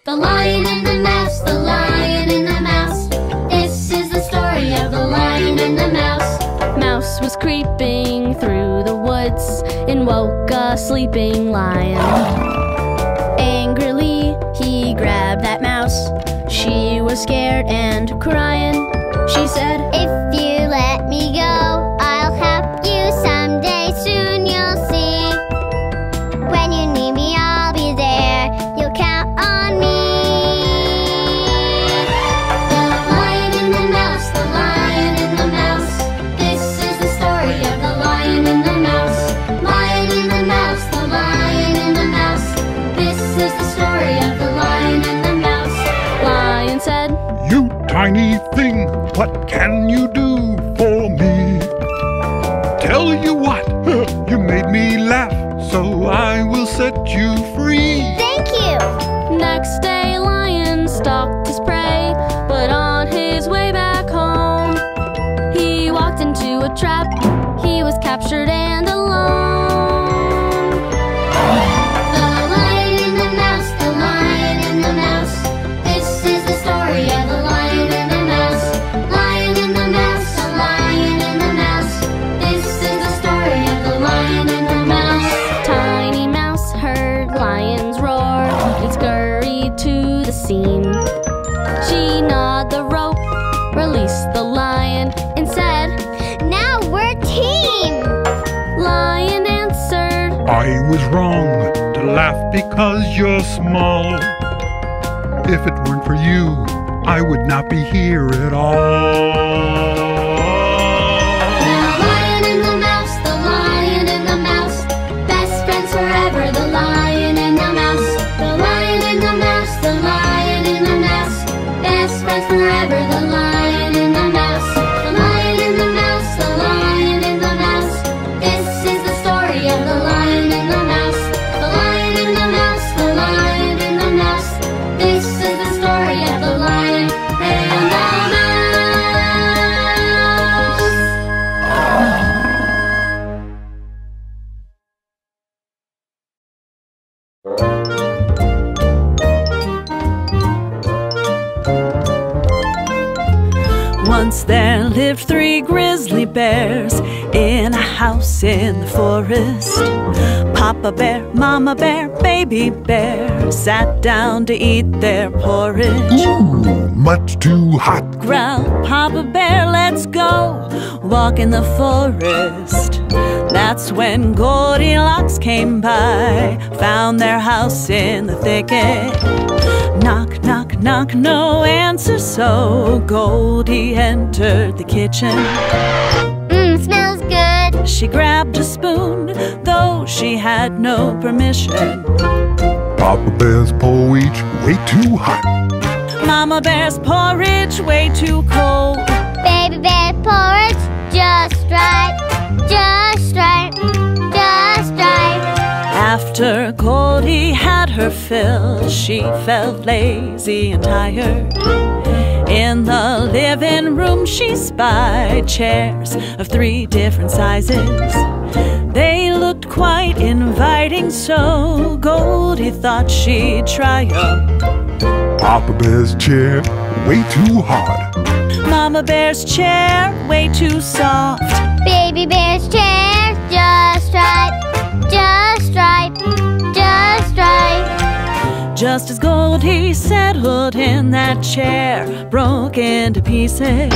The Lion and the Mouse, the Lion and the Mouse. This is the story of the Lion and the Mouse. Mouse was creeping through the woods and woke a sleeping lion. Angrily, he grabbed that mouse. She was scared and crying. She said, "If you let me go, I'll help you someday. Soon you'll see. When you need me, I'll be there. You'll count on me." The Lion and the Mouse, the Lion and the Mouse. This is the story of the Lion and the Mouse. Lion and the Mouse, the Lion and the Mouse. This is the story of the Lion and the Mouse. Lion said, "You tiny thing, what can you do for me? Tell you what, you made me laugh, so I will set you free." "Thank you." Next day, Lion stalked his prey, but on his way back home, he walked into a trap. He was captured and alone. The Lion and the Mouse, the Lion and the Mouse. This is the story of the Lion and the Mouse. Lion and the Mouse, the Lion and the Mouse. This is the story of the Lion and the Mouse. Tiny Mouse heard lions roar and scurried to the scene. She gnawed the rope, released the lion, and said, "Now we're team." Lion answered, I was wrong to laugh because you're small. If it weren't for you, I would not be here at all. The Lion and the Mouse, the Lion and the Mouse. Best friends forever, the Lion and the Mouse. The Lion and the Mouse, the Lion and the Mouse. Best friends forever, the Lion and the Mouse. The Lion and the Mouse, the Lion and the Mouse. This is the story of the Lion and the Mouse. The Lion and the Mouse, the Lion and the Mouse. This is the story of the Lion and the Mouse. Once there lived 3 grizzly bears in a house in the forest. Papa bear, Mama bear, baby bear sat down to eat their porridge. Ooh, much too hot. Growled Papa bear, "Let's go walk in the forest." That's when Goldilocks came by, found their house in the thicket. Knock, knock, knock, no answer, so Goldie entered the kitchen. Smells good. She grabbed a spoon, though she had no permission. Papa Bear's porridge way too hot. Mama bear's porridge way too cold. Baby bear porridge just right, just right, just right. After Goldie had her fill, she felt lazy and tired. In the living room she spied chairs of 3 different sizes. They looked quite inviting, so Goldie thought she'd try 'em. Papa Bear's chair way too hard. Mama bear's chair way too soft. Baby bear's chair just right, just right, just right. Just as Goldie settled in that chair, broke into pieces,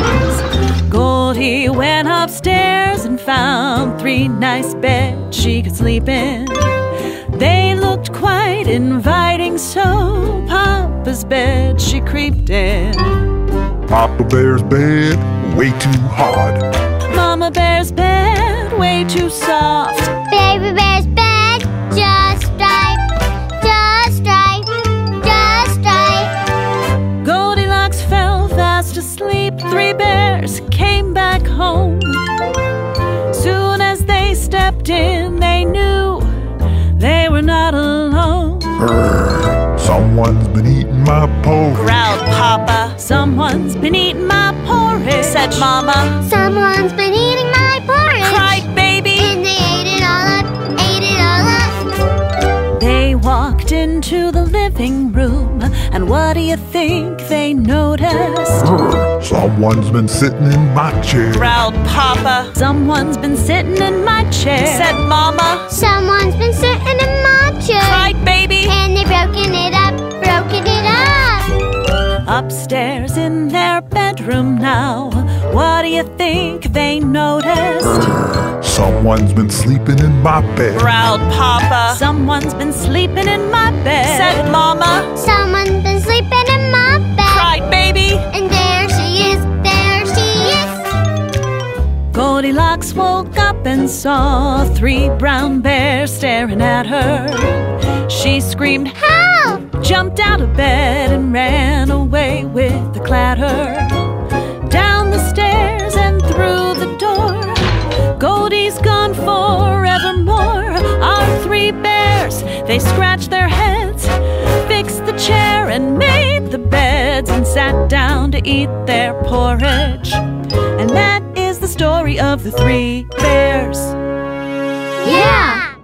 Goldie went upstairs and found 3 nice beds she could sleep in. They looked quite inviting, so Papa's bed she creeped in. Papa Bear's bed way too hard. Mama bear's bed way too soft. Baby bear's bed just right, just right, just right. Goldilocks fell fast asleep. 3 bears came back home. Soon as they stepped in, they knew they were not alone. Someone's been eating my porridge. Growled Papa, "Someone's been eating my porridge," said Mama. Someone's been eating my porridge. Cried baby. And they ate it all up, ate it all up. They walked walked into the living room, and what do you think they noticed? Someone's been sitting in my chair, Growled Papa. Someone's been sitting in my chair, said Mama. Someone's been sitting in my chair, Cried Baby. and they've broken it up, broken it up. Upstairs in their bedroom now, what do you think they noticed? someone's been sleeping in my bed. Growled Papa. Someone's been sleeping in my bed, said Mama. Someone's been sleeping in my bed, Cried Baby. and there she is, there she is. Goldilocks woke up and saw 3 brown bears staring at her. She screamed, Help! jumped out of bed and ran away with the clatter. Down the stairs and through the door, Goldie's gone forevermore. Our 3 bears, they scratched their heads, fixed the chair and made the beds, and sat down to eat their porridge. And that is the story of the 3 bears. Yeah!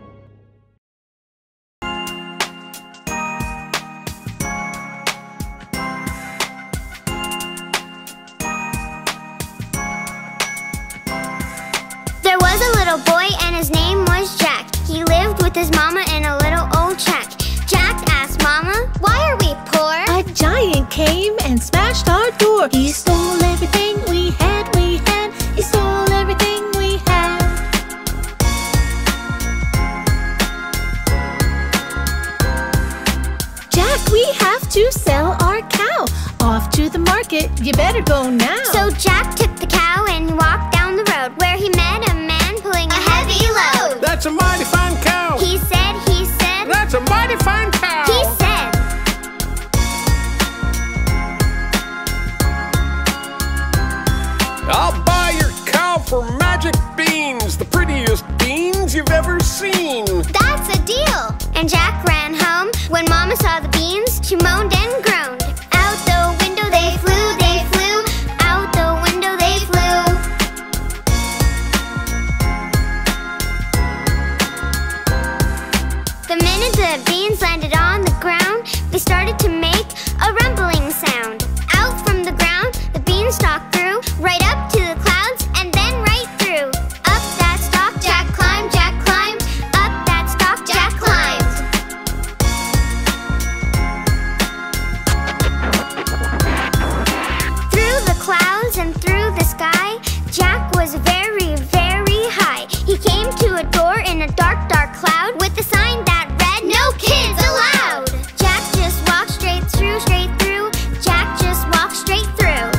There was a little boy and his name was Jack. He lived with his mama in a little old shack. Jack asked Mama, why are we poor? A giant came and smashed our door. He stole everything we had, He stole everything we had. Jack, we have to sell our cow. Off to the market, you better go now. So Jack took the cow and walked down the road, where he met a man pulling a heavy load. That's a mighty fine cow. He said, That's a mighty fine cow. he said. I'll buy your cow for magic beans, the prettiest beans you've ever seen. That's a deal! And Jack ran home. When Mama saw the beans, she moaned and groaned. Out the window they flew, out the window they flew. The minute the beans landed on the ground, they started to make a rumbling sound. Out from the ground, the beanstalk grew, right up to the clouds and then right through. Up that stalk Jack climbed, up that stalk Jack climbed. Through the clouds and through the sky, Jack was very, very high. He came to a door in a dark, dark cloud with a sign that read, "No kids allowed." Jack just walked straight through, Jack just walked straight through.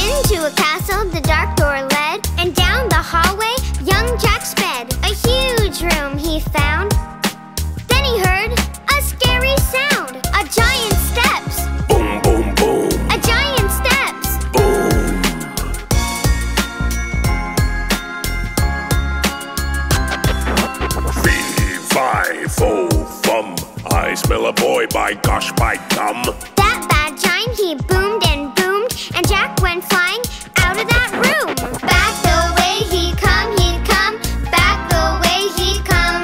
Into a castle the dark door led, and down the hallway young Jack sped. A huge room he found. Then he heard a scary sound. A giant steps. Boom, boom, boom, A giant steps. boom. 3, 5, 4, fum. I smell a boy, by gosh, by gum. That bad giant, he boomed and boomed, and Jack went flying out of that room. Back the way he'd come, back the way he'd come.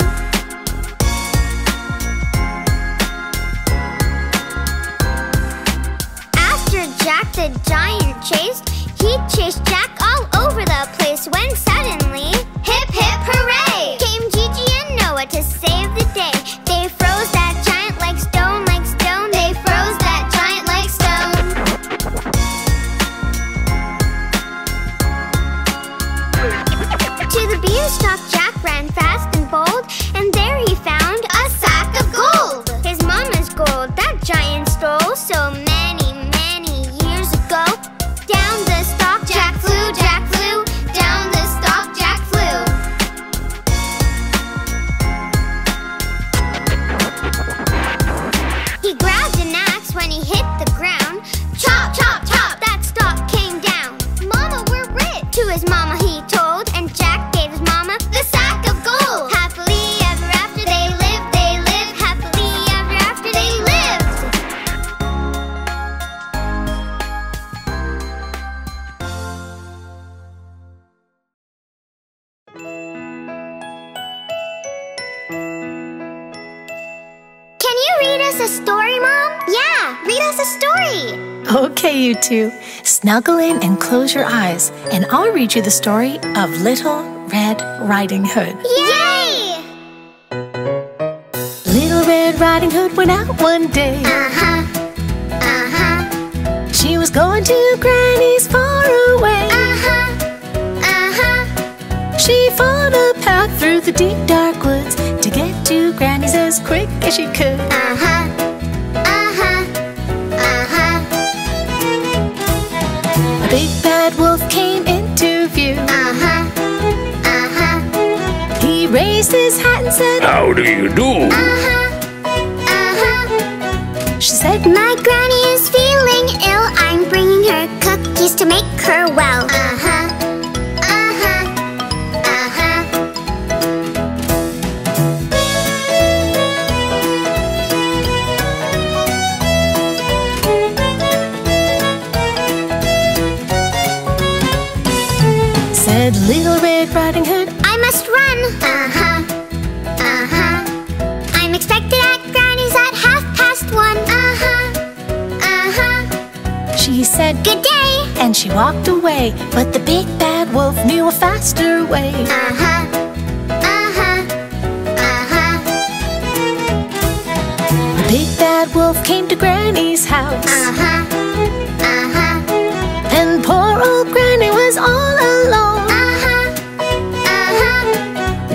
After Jack the giant chased, he chased Jack all over the place, when suddenly, hip hip hooray, came Gigi and Noah to save the day. They froze that giant like stone, they froze that giant like stone. To the beanstalk Jack ran fast and bold, and there he found a sack of gold. His mama's gold that giant stole so many, many years ago. Down the stalk Jack flew, down the stalk Jack flew. He grabbed an axe when he hit the ground. Chop, chop, chop, that stalk came down. Mama, we're rich, to his mama he told, and Jack gave his mama the sack of gold. Happily us a story, Mom? Yeah, read us a story. Okay, you two. Snuggle in and close your eyes, and I'll read you the story of Little Red Riding Hood. Yay! Little Red Riding Hood went out one day. She was going to Granny's far away. She followed a path through the deep dark woods to get to Granny's as quick as she could. A big bad wolf came into view. He raised his hat and said, How do you do? She said, My Granny is feeling ill. I'm bringing her cookies to make her well. Said Little Red Riding Hood, I must run. I'm expected at Granny's at 1:30. she said, Good day. and she walked away. But the big bad wolf knew a faster way. The big bad wolf came to Granny's house. And poor old Granny was all alone.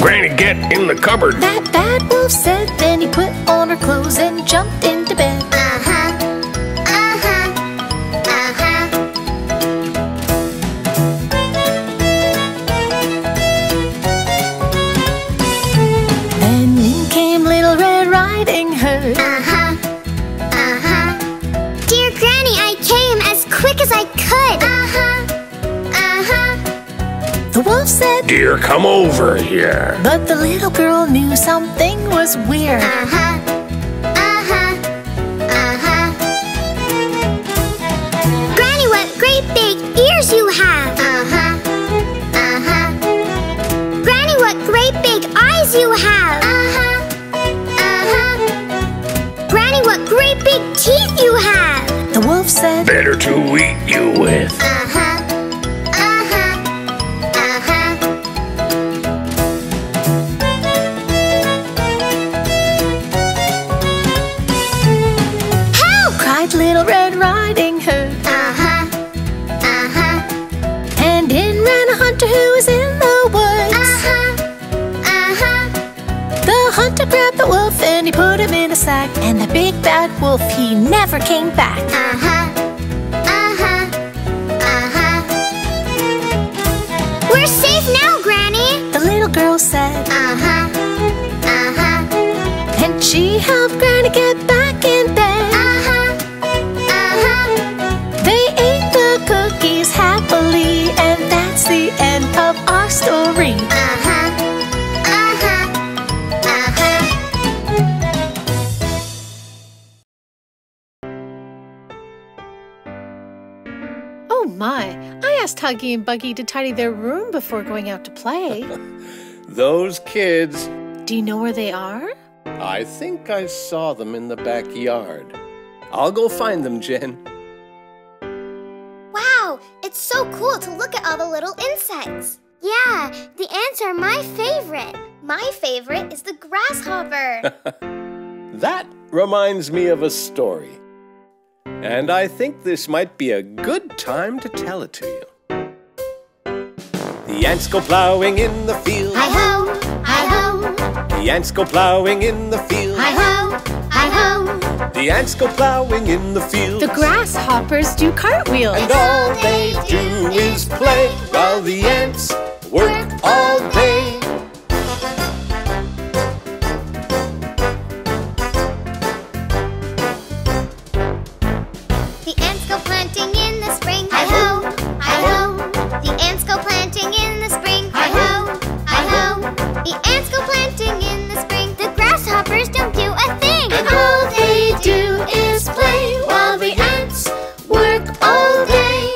Granny, get in the cupboard. That bad wolf said, then he put on her clothes and jumped into bed. Then in came Little Red Riding Hood. Dear Granny, I came as quick as I could. The wolf said, Dear, come over here. but the little girl knew something was weird. Granny, what great big ears you have. Granny, what great big eyes you have. Granny, what great big teeth you have. The wolf said, Better to eat you with. cried Little Red Riding Hood. And in ran a hunter who was in the woods. The hunter grabbed the wolf and he put him in a sack. And the big bad wolf, he never came back. We're safe now, Granny. The little girl said, and she helped Granny get back in bed. They ate the cookies happily, and that's the end of our story. Oh my, I asked Huggy and Buggy to tidy their room before going out to play. Those kids. Do you know where they are? I think I saw them in the backyard. I'll go find them, Jen. Wow, it's so cool to look at all the little insects. Yeah, the ants are my favorite. My favorite is the grasshopper. That reminds me of a story. And I think this might be a good time to tell it to you. The ants go plowing in the field. Hi-ho, hi-ho, The ants go plowing in the field. hi-ho, hi-ho. The ants go plowing in the field. The grasshoppers do cartwheels. And all they do is play while the ants work all day. The ants go planting in the spring. Hi-ho, hi-ho. The ants go planting in the spring. Hi-ho, hi-ho. The ants go planting in the spring. The grasshoppers don't do a thing. And all they do is play while the ants work all day.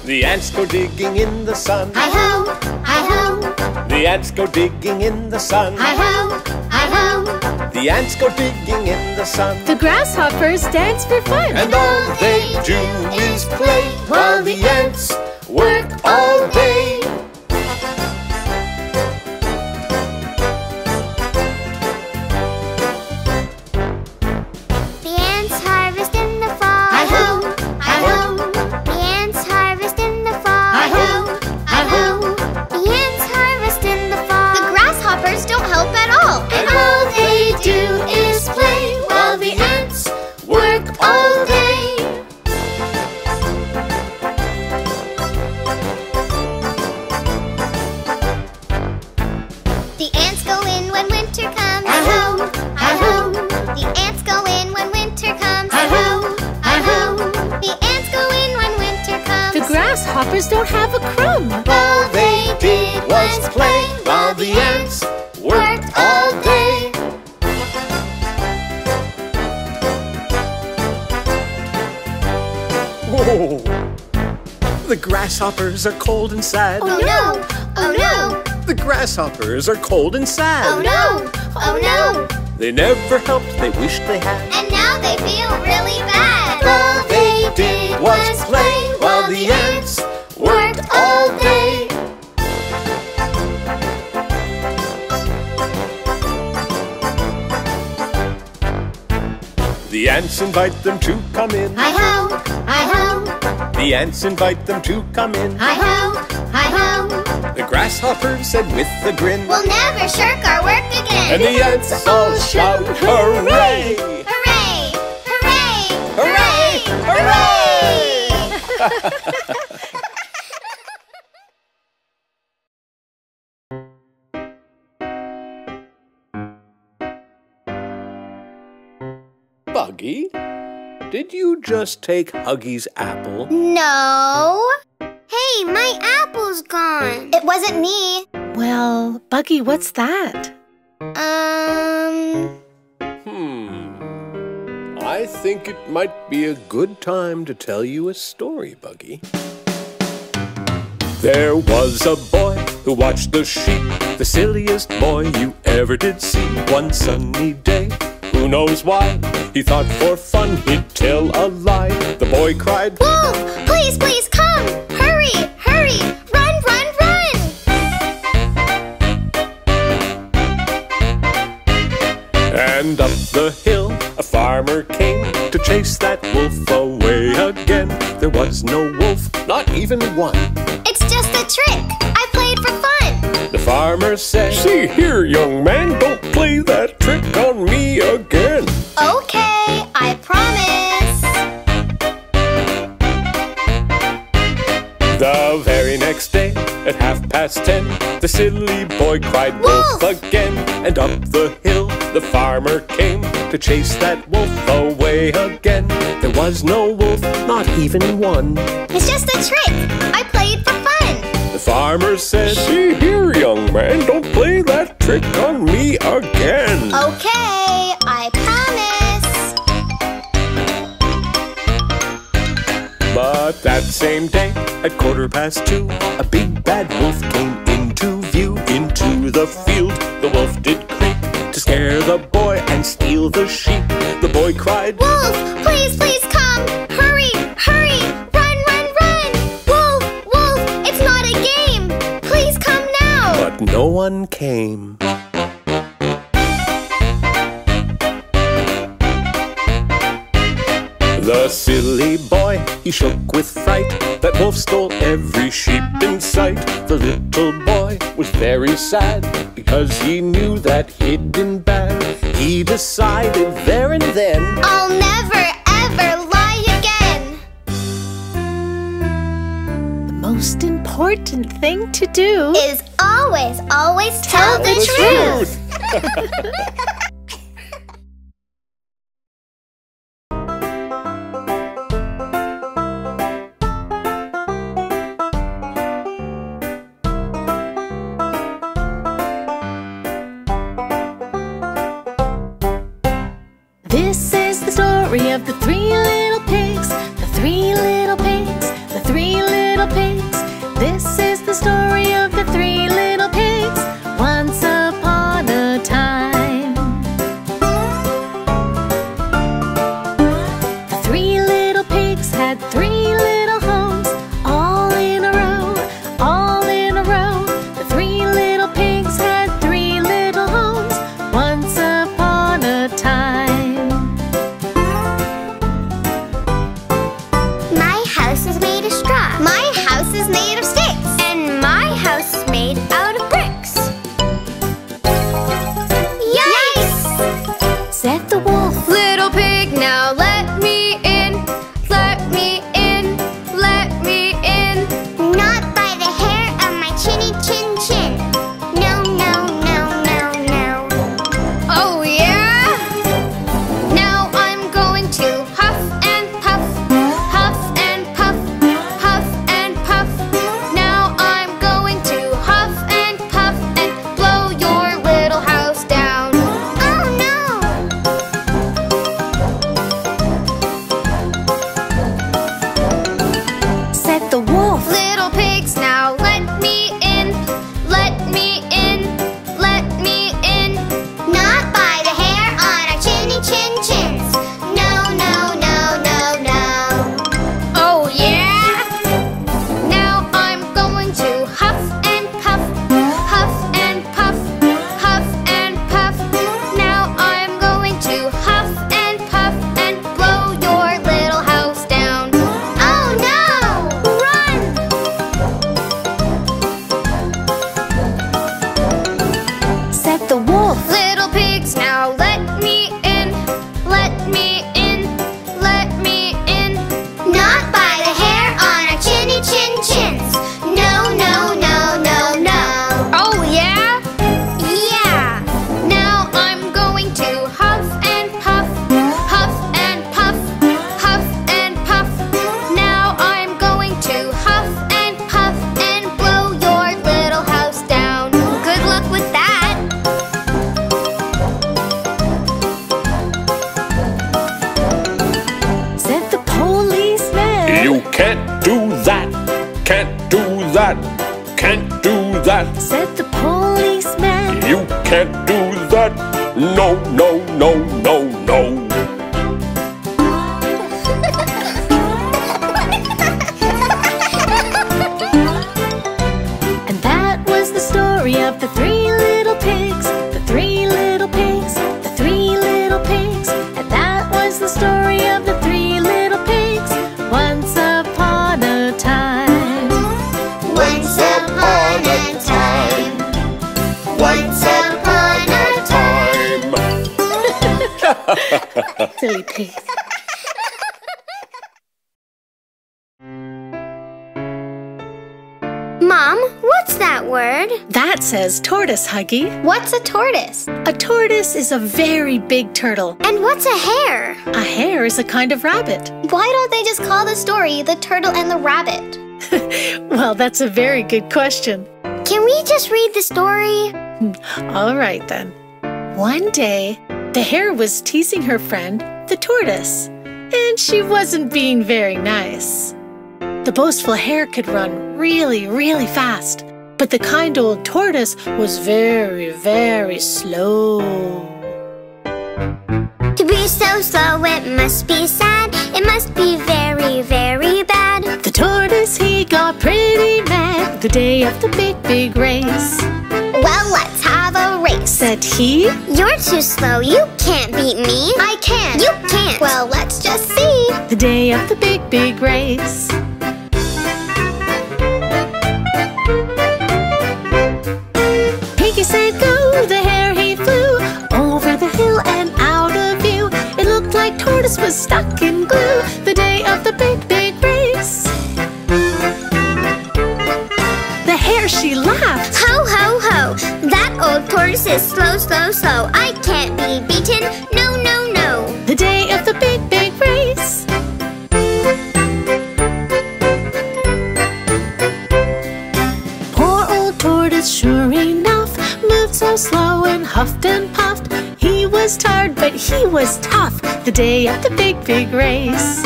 The ants go digging in the sun. Hi-ho, The ants go digging in the sun. Hi-ho, hi-ho. The ants go digging in the sun. The grasshoppers dance for fun. And all they do is play while the ants work all day. The ants harvest in the fall. Hi-ho, hi-ho. The ants harvest in the fall. Hi-ho, hi-ho. The ants harvest in the fall. The grasshoppers don't help at all. And all they do is play while the ants work all day. The ants go in when winter comes. Hi-ho, hi-ho. The ants go in when winter comes. Hi-ho, hi-ho. The ants go in when winter comes. The grasshoppers don't have a crumb. All they did was play while the ants worked all day. Whoa! The grasshoppers are cold and sad. Oh no, oh no, The grasshoppers are cold and sad. oh no, oh no. They never helped, they wished they had. And now they feel really bad. All they did was play while the ants worked all day. The ants invite them to come in. Hi-ho, hi-ho, The ants invite them to come in. hi-ho, hi-ho. The grasshoppers said with a grin. We'll never shirk our work again. And the ants all shout, hooray! Hooray! Hooray! Hooray! Hooray! Buggy, did you just take Huggy's apple? No. Hey, my apple's gone. It wasn't me. Well, Buggy, what's that? I think it might be a good time to tell you a story, Buggy. There was a boy who watched the sheep, the silliest boy you ever did see. One sunny day, who knows why, he thought for fun he'd tell a lie. The boy cried, Wolf, please, please come. Hurry, hurry. Run, run, run. and up the hill a farmer came to chase that wolf away again. There was no wolf, not even one. It's just a trick I played for fun. The farmer said, "See here, young man, don't play that trick on me again." Okay, I promise. The very next day, at 10:30, the silly boy cried wolf again. And up the hill the farmer came to chase that wolf away again. There was no wolf, not even one. It's just a trick I played for fun. The farmer said, "See here, young man, don't play that trick on me again." Okay, I promise. But that same day, at 2:15, a big bad wolf came into view. Into the field the wolf did creep to scare the boy and steal the sheep. The boy cried, Wolf, please, please come. Hurry, hurry. Run, run, run. Wolf, wolf, it's not a game. Please come now. but no one came. The silly boy, he shook with fright. That wolf stole every sheep in sight. The little boy was very sad, because he knew that he'd been bad. He decided there and then, I'll never, ever lie again. The most important thing to do Is always, always tell the truth. This is the story of the three little pigs, the three little pigs, the three little pigs. This is the story of the three little pigs. Can't do that, can't do that, can't do that. said the policeman. You can't do that. No, no, no, no, no. And that was the story of the three little pigs, the three little pigs, the three little pigs. And that was the story of the three little pigs, once upon a time. Once upon a time. Once upon a time. Silly pigs. Mom, what's that word? That says tortoise, Huggy. What's a tortoise? A tortoise is a very big turtle. And what's a hare? A hare is a kind of rabbit. Why don't they just call the story The Turtle and the Rabbit? Well, that's a very good question. Can we just read the story? All right, then. One day, the hare was teasing her friend, the tortoise, and she wasn't being very nice. The boastful hare could run really, really fast, but the kind old tortoise was very, very slow. To be so slow, it must be sad. It must be very, very bad. The tortoise, he got pretty mad the day of the big, big race. Well, let's have a race, Said he, You're too slow, you can't beat me. I can. You can't. Well, let's just see. the day of the big, big race. Piggy said go, the hare he flew over the hill and out of view. It looked like tortoise was stuck in glue the day of the big, big race. The hare, she laughed. Ho, ho, ho. That old tortoise is slow, slow, slow. I can't be beaten. No, no, no. The day of the big, big race. Poor old tortoise, sure enough, moved so slow and huffed and puffed. He was tired, but he was tough the day of the big, big race.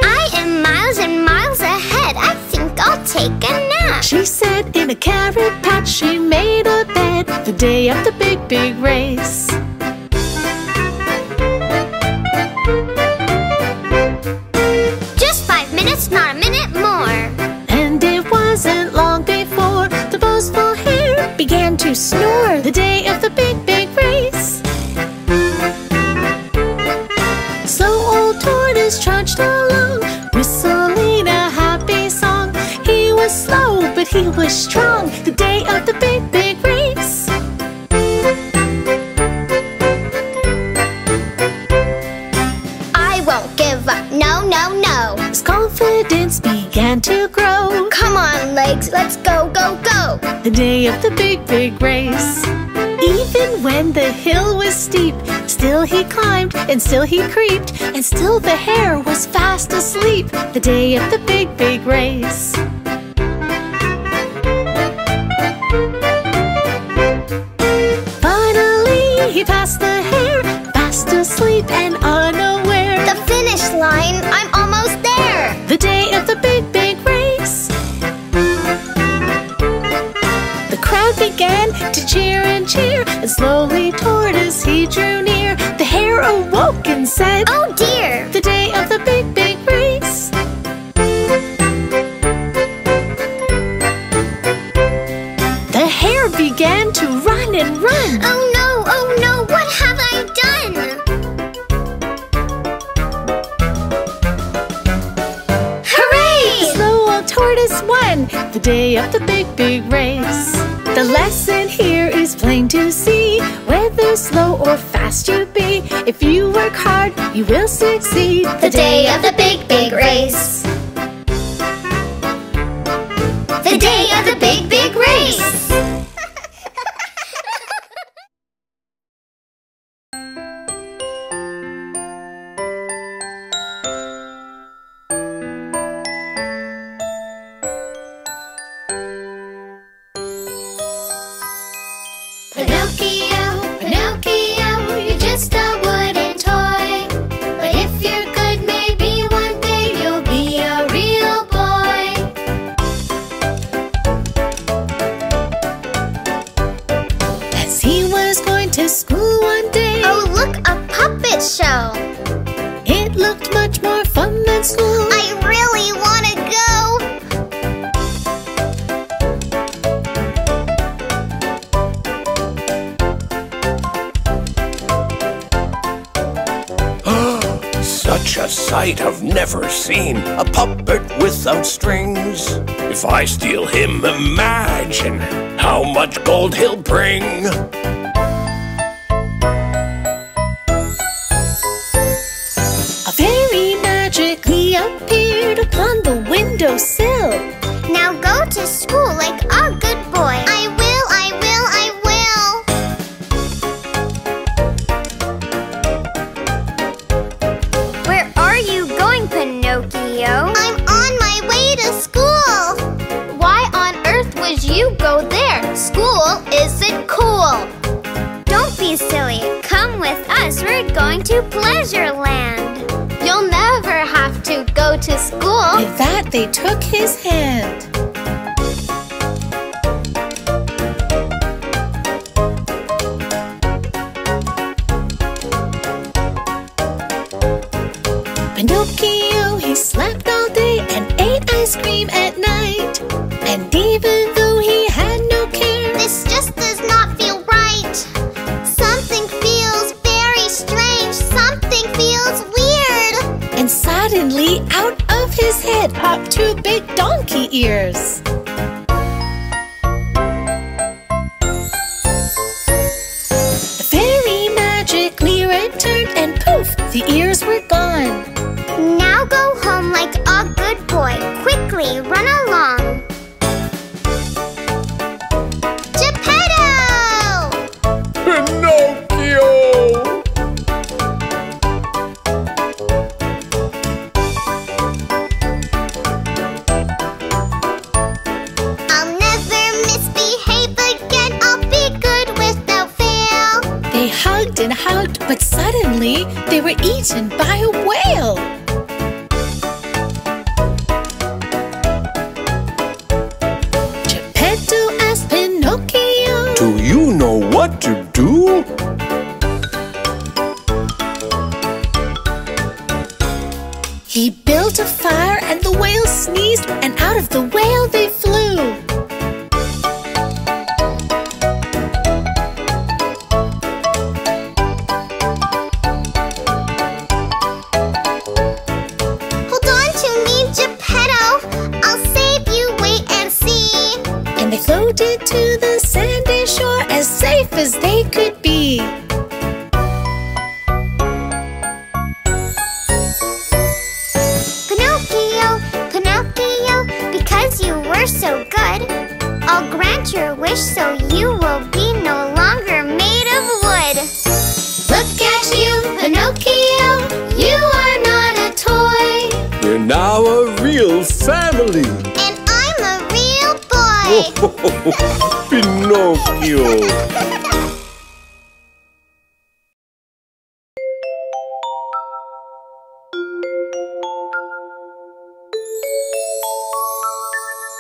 I am miles and miles ahead. I think I'll take a nap. She said in a carrot patch she made a bed the day of the big, big race. Just 5 minutes, not a minute more. And it wasn't long before the boastful hare began to snore the day of the big, big race. So old tortoise trudged along, whistling a happy song. He was slow, but he was strong the day of the big, big race. I won't give up. No, no, no. His confidence began to grow Come on, legs. Let's go, go, go. the day of the big, big race. Even when the hill was steep, still he climbed and still he creeped, and still the hare was fast asleep the day of the big, big race. Finally he passed the hare, fast asleep and unaware. The finish line. I'm almost there. The day of the big, big race. The crowd began to cheer and cheer, and slowly tortoise he drew near. The hare awoke and said, Oh dear. the day of the big, big race. The hare began to run and run. Oh no, what have I done? Hooray! The slow old tortoise won the day of the big, big race. The lesson here is plain to see. Whether slow or fast you be, if you work hard, you will succeed. The day of the big, big race. The day of the big, big race. Pinocchio, Pinocchio, you're just a wooden toy. But if you're good, maybe one day sight I've never seen, a puppet without strings. If I steal him, imagine how much gold he'll bring. A fairy magically appeared upon the windowsill. Now go to school like a good boy. I will, I will, I will. Where are you going, Pinocchio? I'm on my way to school. Why on earth would you go there? School isn't cool. Don't be silly. Come with us. We're going to Pleasureland. You'll never have to go to school. With that, they took his hand. Pinocchio, he slept all day and ate ice cream at night. And even though he had no care, This just does not feel right. Something feels very strange. Something feels weird. and suddenly out of his head popped two big donkey ears. The fairy magically returned and poof, the ears were gone. Now go home like a good boy. Quickly run along. Geppetto! Pinocchio! I'll never misbehave again. I'll be good without fail. They hugged and hugged, but suddenly they were eaten by a whale. Geppetto asked Pinocchio, Do you know what to do? he built a fire and the whale sneezed, and out of the whale they flew. Hold on to me, Geppetto. I'll save you. Wait and see. And they floated to the sandy shore as safe as they could be. Pinocchio, Pinocchio, because you were so good, I'll grant your wish so you will be no longer made of wood. Look at you, Pinocchio, you are not a toy. We're now a real family. And I'm a real boy. Pinocchio.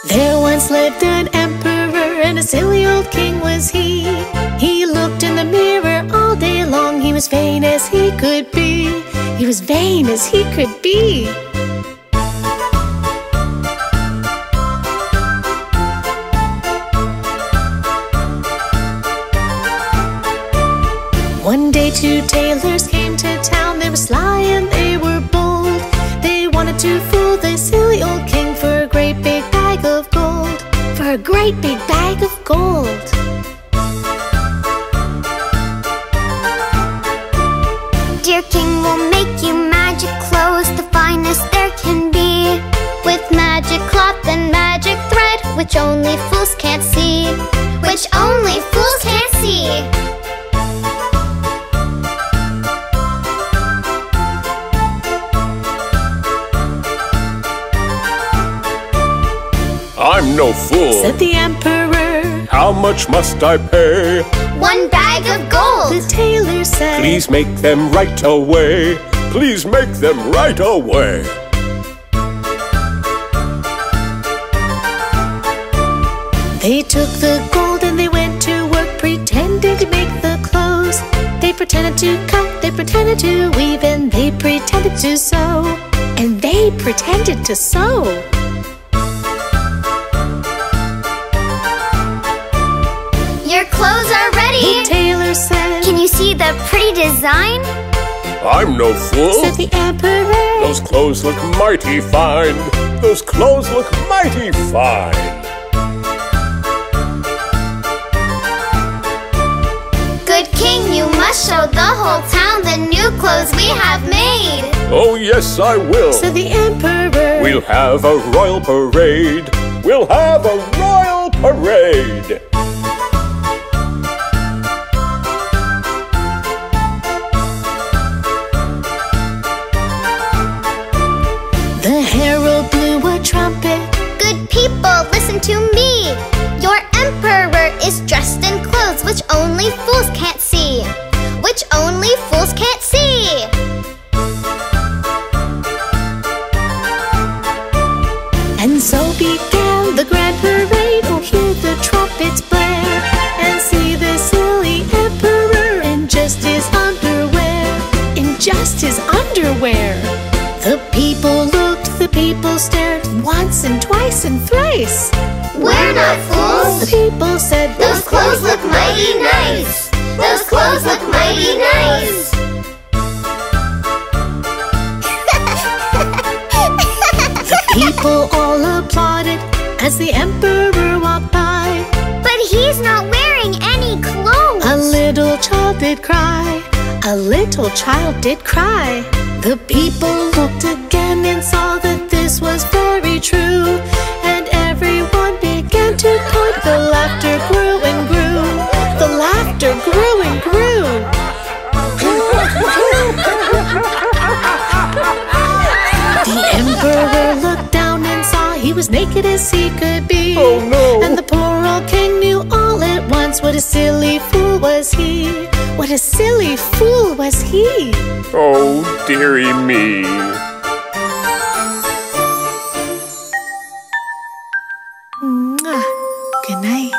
There once lived an emperor, and a silly old king was he. He looked in the mirror all day long. He was vain as he could be. He was vain as he could be. One day two tailors came to town. They were sly and they were bold. They wanted to fool the silly old king for a great big bag of gold. For a great big bag of gold. Dear king, we'll make you magic clothes, the finest there can be. With magic cloth and magic thread, which only fools can't see. Which only fools can't see. I'm no fool. Said the emperor. How much must I pay? 1 bag of gold. The tailor said, Please make them right away. Please make them right away. They took the gold and they went to work, pretending to make the clothes. They pretended to cut, they pretended to weave, and they pretended to sew. And they pretended to sew. Your clothes are ready. The tailor said, Can you see the pretty design? I'm no fool, said the emperor. Those clothes look mighty fine. Those clothes look mighty fine. Good king, you must show the whole town the new clothes we have made. Oh yes, I will, said the emperor. We'll have a royal parade. We'll have a royal parade. The herald blew a trumpet. Good people, listen to me. Your emperor is dressed in clothes which only fools can't see. Which only fools can't see. And so began the grand parade. Oh, hear the trumpets blare, and see the silly emperor in just his underwear. In just his underwear. The people looked, the people stared, once and twice and thrice. We're not fools. The people said, those clothes look mighty nice. Those clothes look mighty nice. The people all applauded as the emperor walked by. But he's not wearing any clothes. A little child did cry. A little child did cry. The people looked again and saw that this was very true. And everyone began to point. The laughter grew and grew. The laughter grew and grew. The emperor looked down and saw he was naked as he could be. Oh no! And the poor old king knew all at once what a silly fool was he. What a silly fool was he. Oh, dearie me. Mwah. Good night.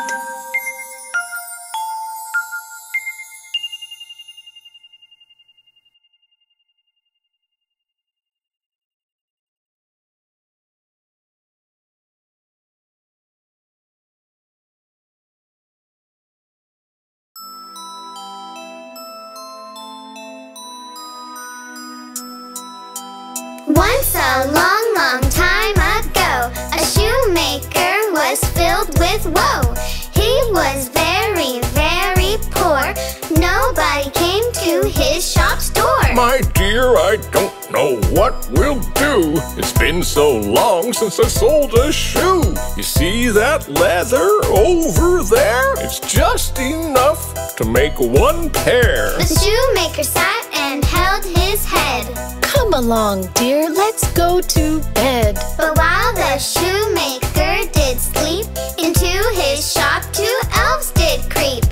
Once a long, long time ago, a shoemaker was filled with woe. He was very, very poor. Nobody came to his shop's door. My dear, I don't know what we'll do. It's been so long since I sold a shoe. You see that leather over there? It's just enough to make one pair. The shoemaker sat and held his head. Come along, dear, let's go to bed. But while the shoemaker did sleep, into his shop 2 elves did creep.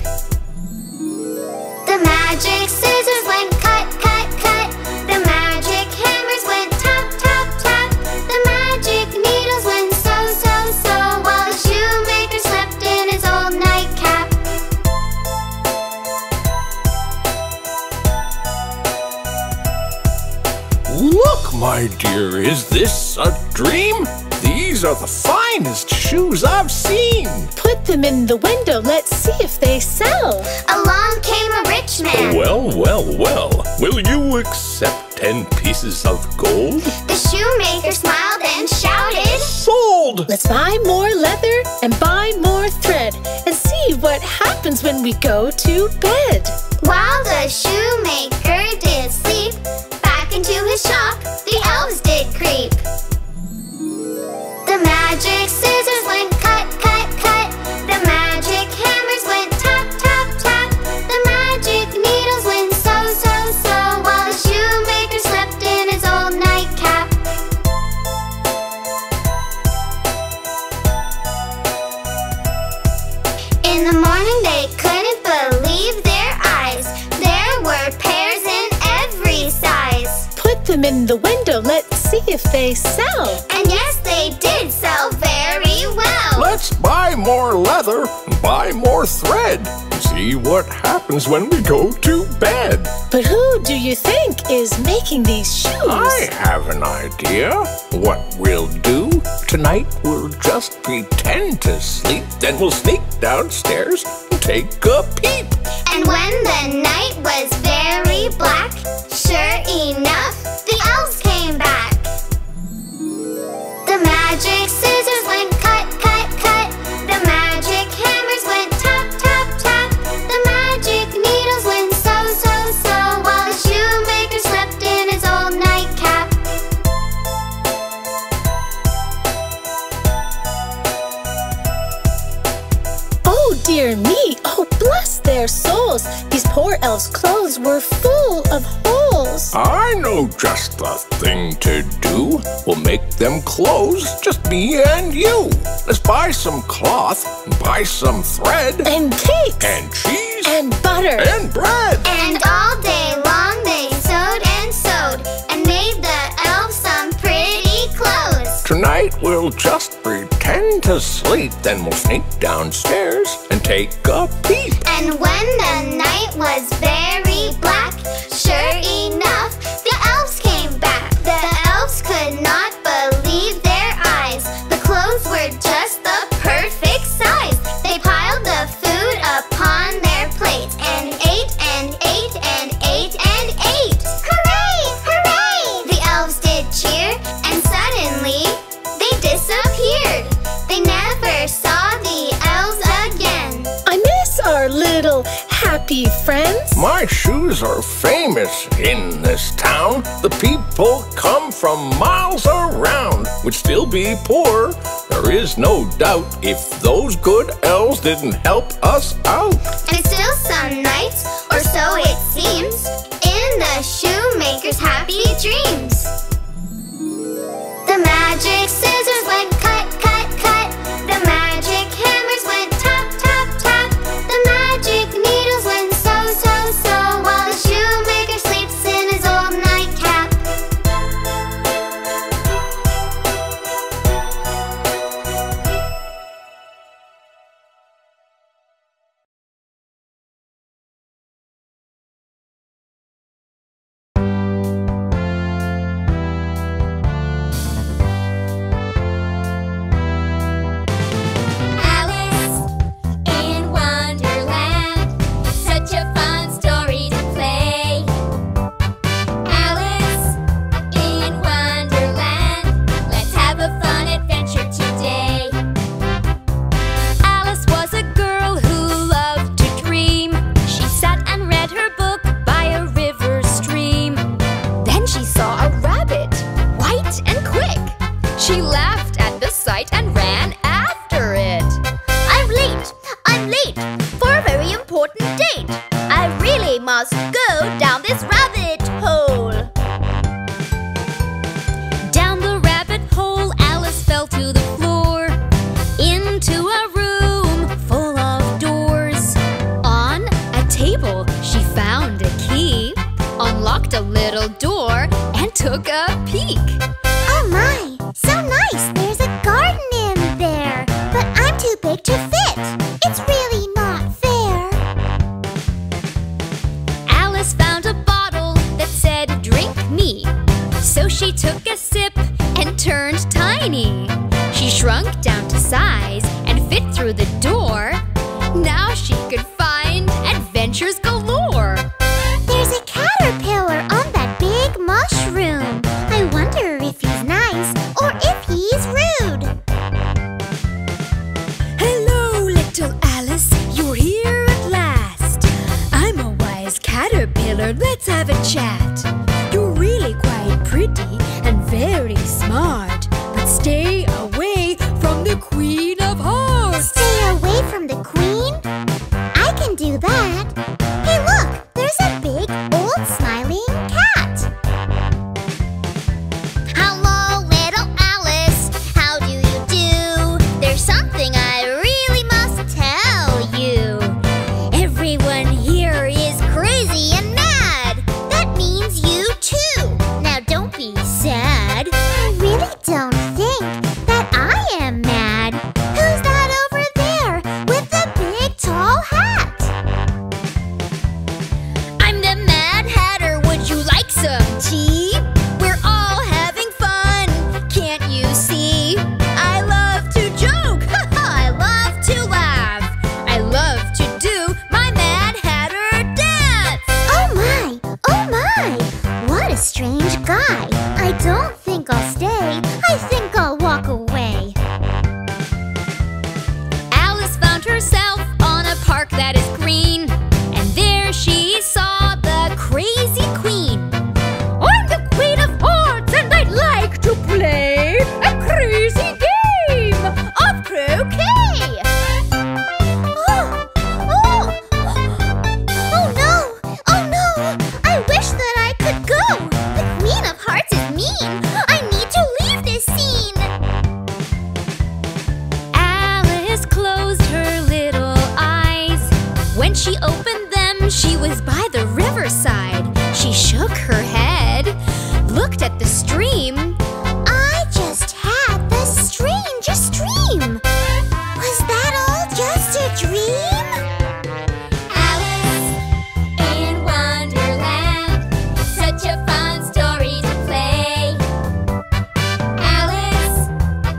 The magic scissors went cut, cut, cut. The magic hammers went tap, tap, tap. The magic needles went sew, sew, sew, while the shoemaker slept in his old nightcap. Look, my dear, is this a dream? These are the finest shoes I've seen. Put them in the window, let's see if they sell. Along came a rich man. Well, well, well, will you accept 10 pieces of gold? The shoemaker smiled and shouted, Sold! Let's buy more leather and buy more thread, and see what happens when we go to bed. While the shoemaker did sleep, back into his shop the elves did creep. The magic scissors went cut, cut, cut. The magic hammers went tap, tap, tap. The magic needles went sew, sew, sew, while the shoemaker slept in his old nightcap. In the morning they couldn't believe their eyes. There were pears in every size. Put them in the window, let's see if they sell. And yes, they did sell very well. Let's buy more leather and buy more thread. See what happens when we go to bed. But who do you think is making these shoes? I have an idea. What we'll do tonight, we'll just pretend to sleep. Then we'll sneak downstairs and take a peep. And when the night was very black, sure elf's clothes were full of holes. I know just the thing to do. We'll make them clothes, just me and you. Let's buy some cloth, and buy some thread, And cakes. and cheese, And butter. and bread. And all day long they sewed and made the elves some pretty clothes. Tonight we'll just pretend to sleep, then we'll sneak downstairs and take a peep. And when the night was very black, sure enough, the elves came back. The elves could not believe their eyes. The clothes were just the perfect size. They piled the food upon their plates and ate and ate and ate and ate. Hooray! Hooray! The elves did cheer, and suddenly they disappeared. They never saw the elves again. I miss our little happy friends. My shoes are famous in this town. The people come from miles around. Would still be poor, there is no doubt, if those good elves didn't help us out. And still some nights, or so it seems, in the shoemaker's happy dreams. The magic scissors went cut, cut, cut. The magic hammers went tap, tap, tap. The magic needles went sew, sew, sew, while the shoemaker sleeps in his old nightcap. Alice in Wonderland, such a fun story to play. Alice in Wonderland, let's have a fun adventure today. Alice was a girl who loved to dream. She sat and read her book by a river stream. Then she saw a rabbit, white and quick. She laughed at the sight and ran after it. I'm late for a very important date. I really must go down this rabbit hole. Down the rabbit hole, Alice fell to the floor, into a room full of doors. On a table, she found a key, unlocked a little door, and took a peek. Oh my, so nice. There's a garden in there, but I'm too big to fit. It's really not fair. Alice found a bottle that said, "Drink me." So she took a sip and turned tiny. She shrunk down to size and fit through the door. Now she could find adventures galore. There's a caterpillar on that big mushroom. I wonder if he's nice or if he's rude. Hello, little Alice, you're here at last. I'm a wise caterpillar, let's have a chat. You're really quite pretty and very smart, but stay away from the Queen of Hearts. Stay away from the queen? I can do that. Hey look, there's a big old smiling cat. Hello, little Alice. How do you do? There's something I really must tell you. Everyone here is crazy and mad. That means you too. Now don't be sad. I really don't think that I am mad. Who's that over there with the big tall hat? I'm the Mad Hatter, would you like some tea? We're all having fun, can't you see? I love to joke, I love to laugh. I love to do my Mad Hatter dance. Oh my, what a strange guy. I don't think I'll stay. I think She was by the riverside. She shook her head, looked at the stream. I just had the strangest dream. Was that all just a dream? Alice in Wonderland, such a fun story to play. Alice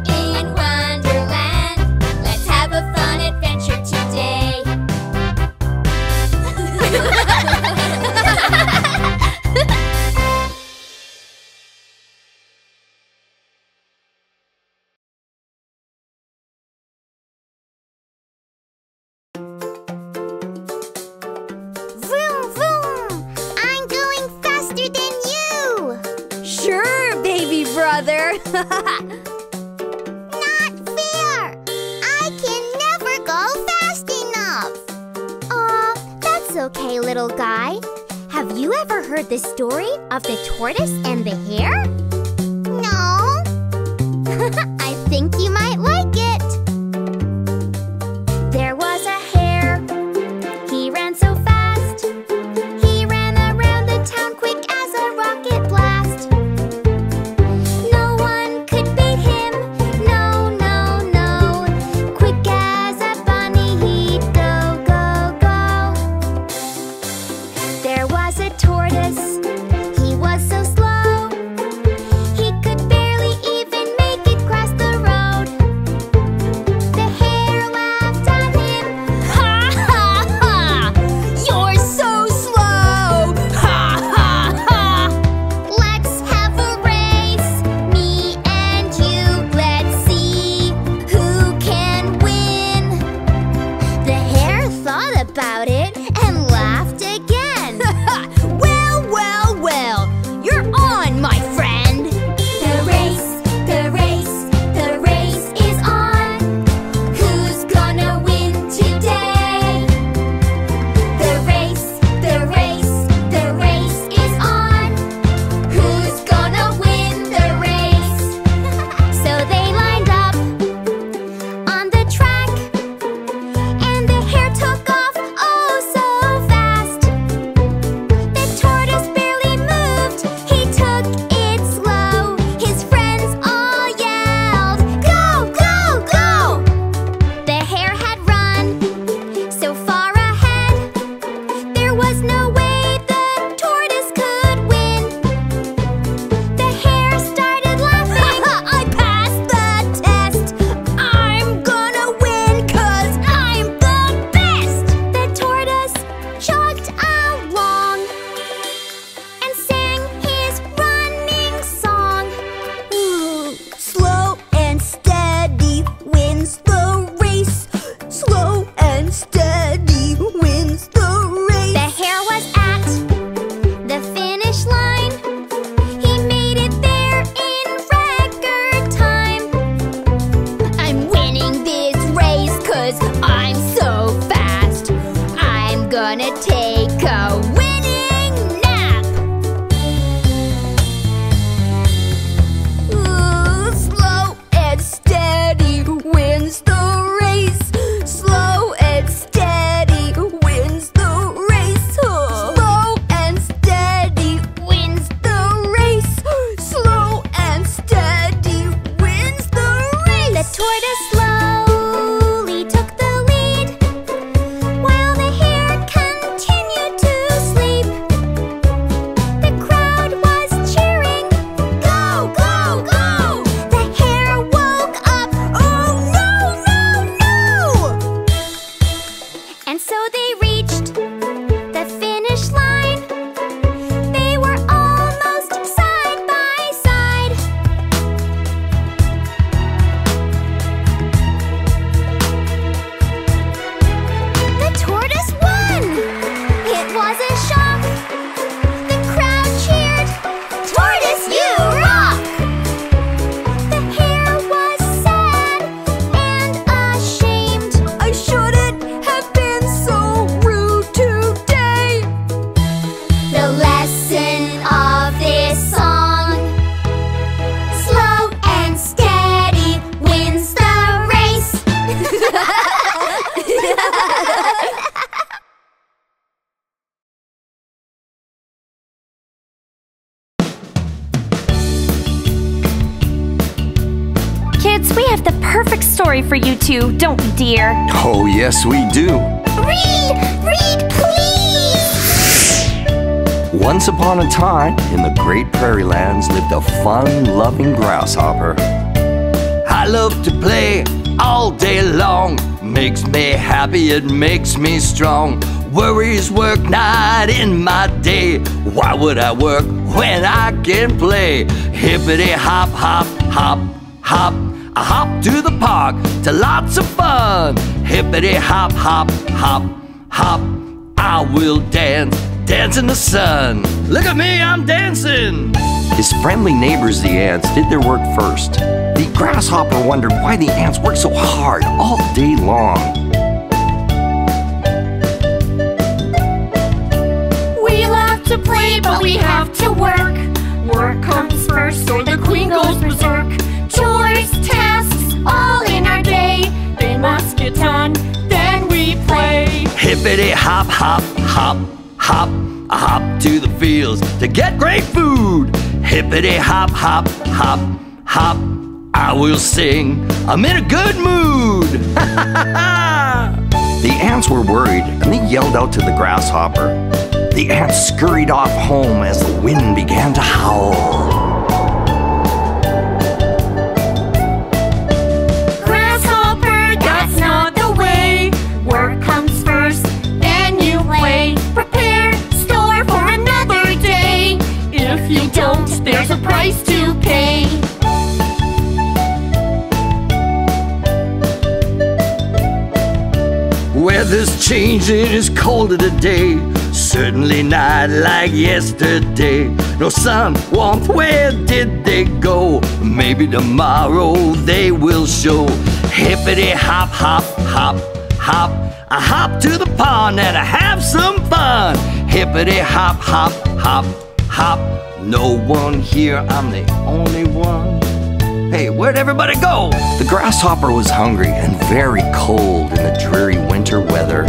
in Wonderland, let's have a fun adventure today. Vroom, vroom! I'm going faster than you! Sure, baby brother. Not fair! I can never go fast enough! Aw, that's okay, little guy. Have you ever heard the story of the tortoise and the hare? No? I think you might like it. There was a hare. He ran so fast. He ran around the town quick as a rocket blast. No one could beat him. No, no, no. Quick as a bunny, he'd go, go, go. There was a tortoise. He was so slow. Kids, we have the perfect story for you two, don't we, dear? Oh, yes, we do. Read! Read, please! Once upon a time, in the great prairie lands, lived a fun-loving grasshopper. I love to play all day long. Makes me happy, it makes me strong. Worries work night in my day. Why would I work when I can play? Hippity hop, hop, hop, hop. I hop to the park to lots of fun. Hippity hop, hop, hop, hop. I will dance, dance in the sun. Look at me, I'm dancing. His friendly neighbors, the ants, did their work first. The grasshopper wondered why the ants worked so hard all day long. We love to play, but we have to work. Work comes first, or the queen goes berserk. Chores, tasks, all in our day. They must get done, then we play. Hippity hop, hop, hop, hop. I hop to the fields to get great food. Hippity hop, hop, hop, hop. I will sing, I'm in a good mood. The ants were worried and they yelled out to the grasshopper. The ants scurried off home as the wind began to howl. Grasshopper, that's not the way. Work comes first, then you play. Prepare, store for another day. If you don't, there's a price to pay. Weather's changing, it's colder today. Certainly not like yesterday. No sun, warmth, where did they go? Maybe tomorrow they will show. Hippity hop, hop, hop, hop. I hop to the pond and I have some fun. Hippity hop, hop, hop, hop. No one here, I'm the only one. Hey, where'd everybody go? The grasshopper was hungry and very cold in the dreary winter weather.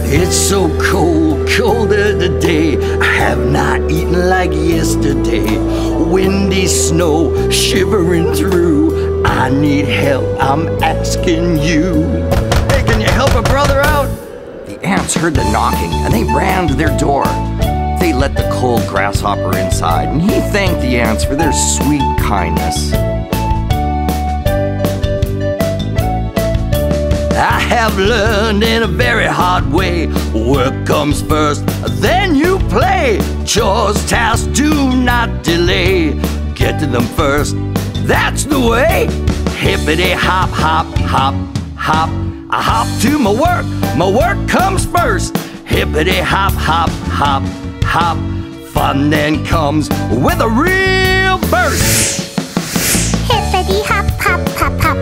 It's so cold, colder today. I have not eaten like yesterday. Windy snow shivering through. I need help, I'm asking you. Hey, can you help a brother out? The ants heard the knocking and they ran to their door. They let the cold grasshopper inside and he thanked the ants for their sweet kindness. I have learned in a very hard way. Work comes first, then you play. Chores, tasks, do not delay. Get to them first, that's the way. Hippity hop, hop, hop, hop. I hop to my work comes first. Hippity hop, hop, hop, hop. Fun then comes with a real burst. Hippity hop, hop, hop, hop,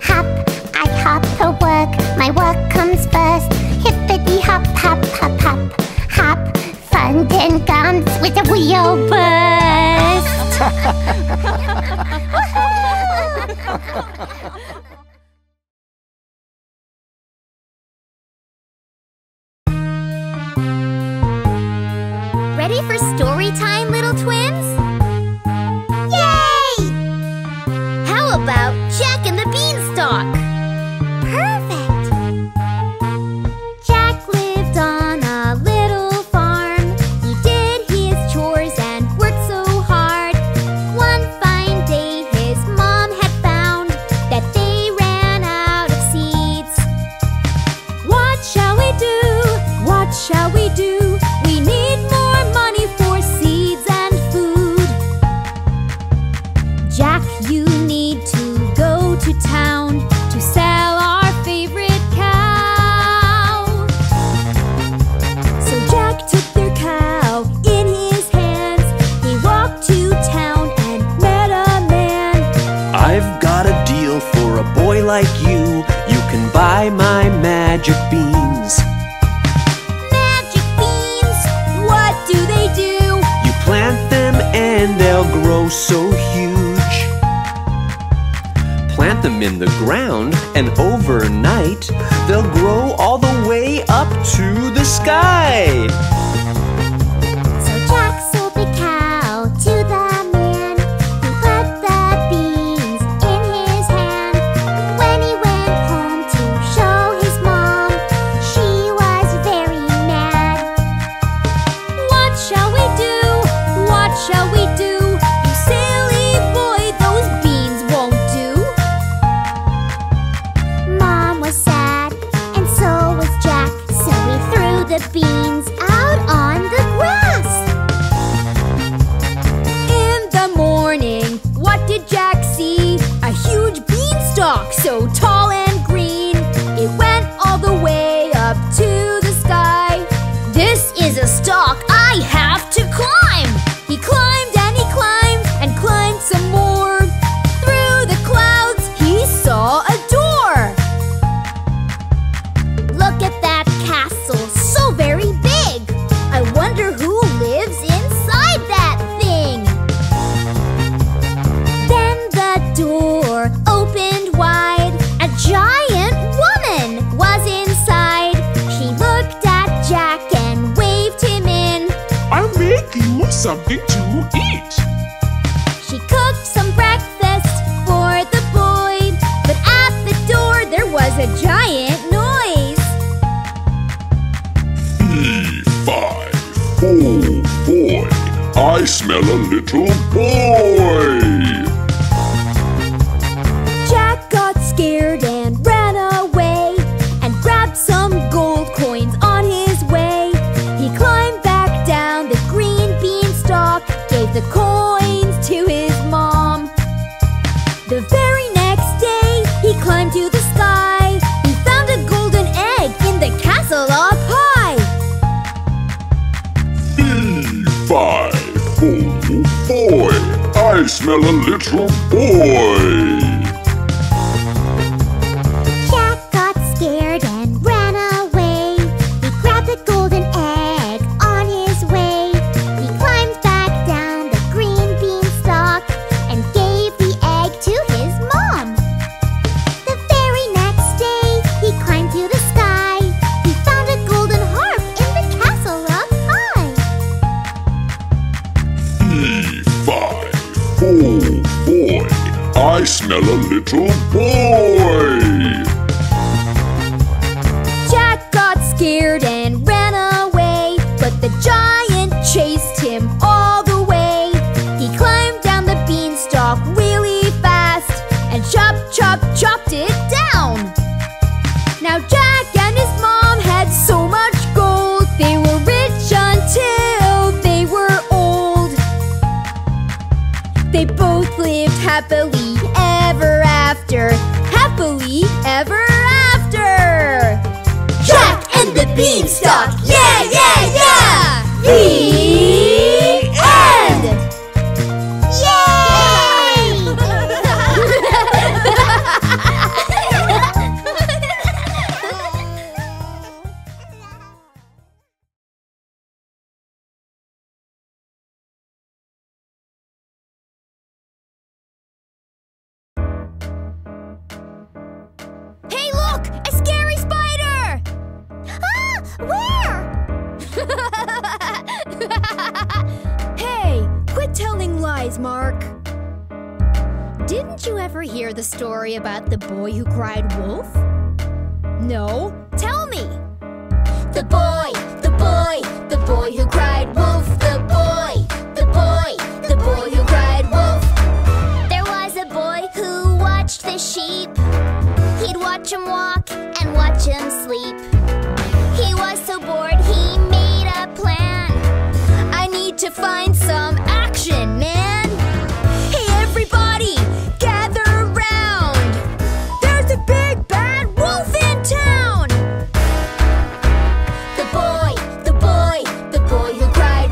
hop. I hop to work, my work comes first. Hippity hop, hop, hop, hop, hop. Fun then comes with a real burst. Ready for story time, little twins? Yay! How about Jack and the Beanstalk? Perfect! Jack lived on a little farm. He did his chores and worked so hard. One fine day his mom had found that they ran out of seeds. What shall we do? What shall we do? We need more money for seeds and food. Jack, you need to go to town to sell our favorite cow. So Jack took their cow in his hands. He walked to town and met a man. I've got a deal for a boy like you. You can buy my magic beans. Magic beans, what do they do? You plant them and they'll grow so huge. Plant them in the ground and overnight they'll grow all the way up to the sky. What shall we do? What shall we do? You silly boy, those beans won't do. Mom was sad, and so was Jack, so he threw the beans out on the grass. In the morning, what did Jack see? A huge beanstalk, so tall and green. It went all the way up to the sky. This is a stalk I have to climb. He climbed and climbed some more. Through the clouds, he saw a door. Look at that castle, so very big. I wonder who lives inside that thing. Then the door opened wide. A giant woman was inside. She looked at Jack and waved him in. I'll make you something to eat. She cooked some breakfast for the boy, but at the door there was a giant noise. Fee-fi-fo, boy, I smell a little boy. Jack got scared and ran away and grabbed some gold coins on his way. He climbed back down the green beanstalk, gave the coins to his mom. The very next day, he climbed to the sky. He found a golden egg in the castle up high. Fee-fi-fo, boy, I smell a little boy. Jack got scared and ran away. He grabbed the golden egg on his way. He climbed back down the green beanstalk and gave the egg to his mom. The very next day, he climbed to the sky. He found a golden harp in the castle up high. Fee-fi-fo, boy, I smell a little boy. Jack got scared and ran away, but the giant chased him all the way. He climbed down the beanstalk really fast and chopped it down. Now Jack and his mom had so much gold. They were rich until they were old. They both lived happily ever after. Happily ever after. Jack and the Beanstalk, yeah, yeah, yeah! The end! Hey, look! A scary spider! Ah! Where? Hey, quit telling lies, Mark. Didn't you ever hear the story about the boy who cried wolf? No? Tell me! The boy who cried wolf. The boy who cried wolf. There was a boy who watched the sheep. He'd watch him walk and watch him sleep. He was so bored he made a plan. I need to find some action, man. Hey, everybody, gather around. There's a big bad wolf in town. The boy who cried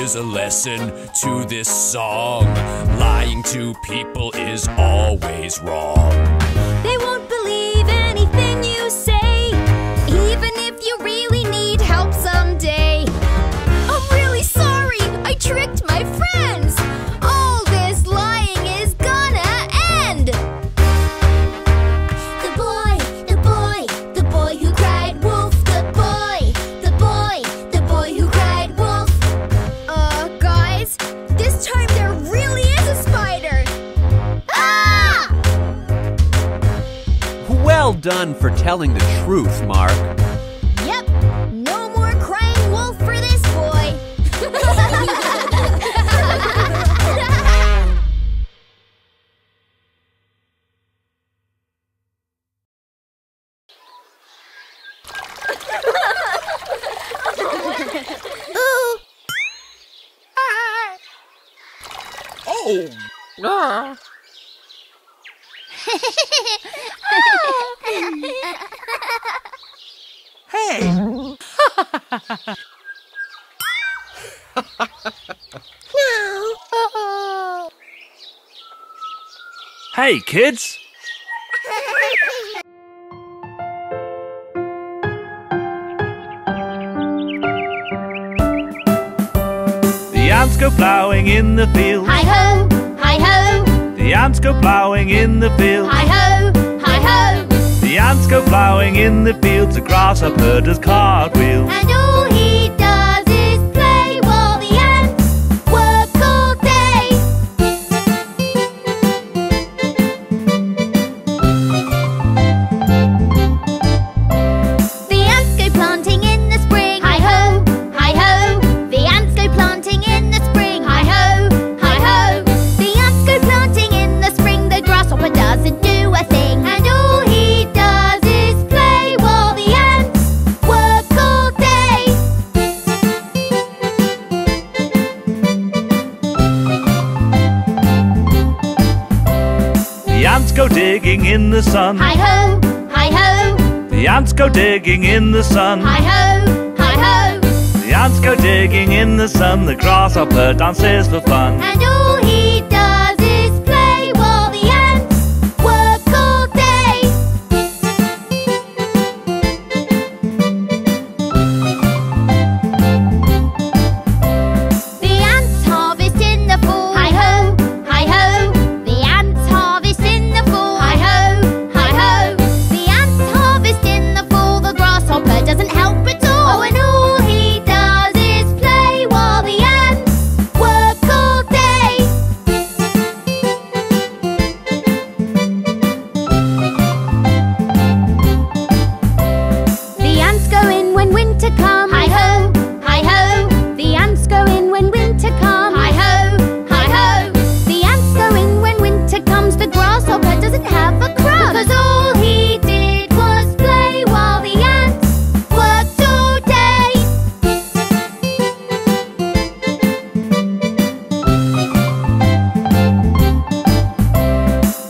Here's a lesson to this song. Lying to people is always wrong. They won't believe anything you say, even if you really need help someday. I'm really sorry, I tricked my friends. All this lying is gonna end. The boy who cried wolf. The boy who cried wolf. Guys, this time there really is a spider. Ah! Well done for telling the truth, Mark. Yep, no more crying wolf for this boy. Ooh. Oh! Hey! No. Hey, kids! The ants go plowing in the field. Hi-ho, hi-ho. The ants go plowing in the field. Hi-ho, hi-ho. The ants go plowing in the fields. A grasshopper does cartwheels. And all he does is play while the ants work all day. The ants go planting in the spring. Hi-ho, hi-ho. The ants go planting in the spring. Hi-ho, hi-ho. The ants go planting in the spring. The grasshopper doesn't do a thing. And all he does is play while the ants work all day. The ants go digging in the sun. Hi-ho, hi-ho. The ants go digging in the sun. Hi-ho, hi-ho. The ants go digging in the sun. The grasshopper dances for fun. And all he does is play while the ants work all day. The ants harvest in the fall. Hi-ho, hi-ho. The ants harvest in the fall. Hi-ho, hi-ho. The ants harvest in the fall. The grasshopper doesn't help at all. Oh, and all he does is play while the ants work all day. The ants go in when winter comes. Hi-ho, hi-ho. The ants go in when winter comes. Hi-ho, hi-ho. The ants go in when winter comes. The grasshopper doesn't have a crumb, because all he did was play while the ants worked all day.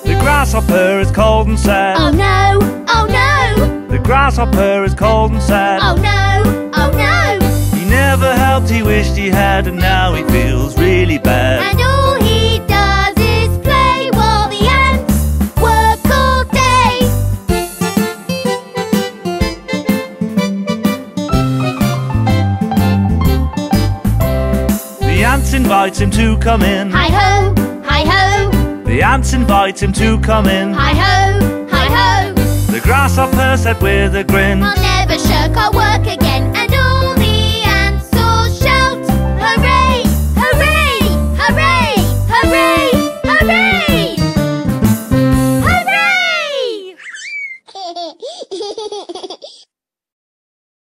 The grasshopper is cold and sad. Oh no, oh no. The grasshopper is cold and sad. Oh no, oh no. He never helped, he wished he had, and now he feels really bad. And all he does is play while the ants work all day. The ants invite him to come in. Hi-ho, hi-ho. The ants invite him to come in. Hi-ho, hi-ho. The grasshopper said with a grin, I'll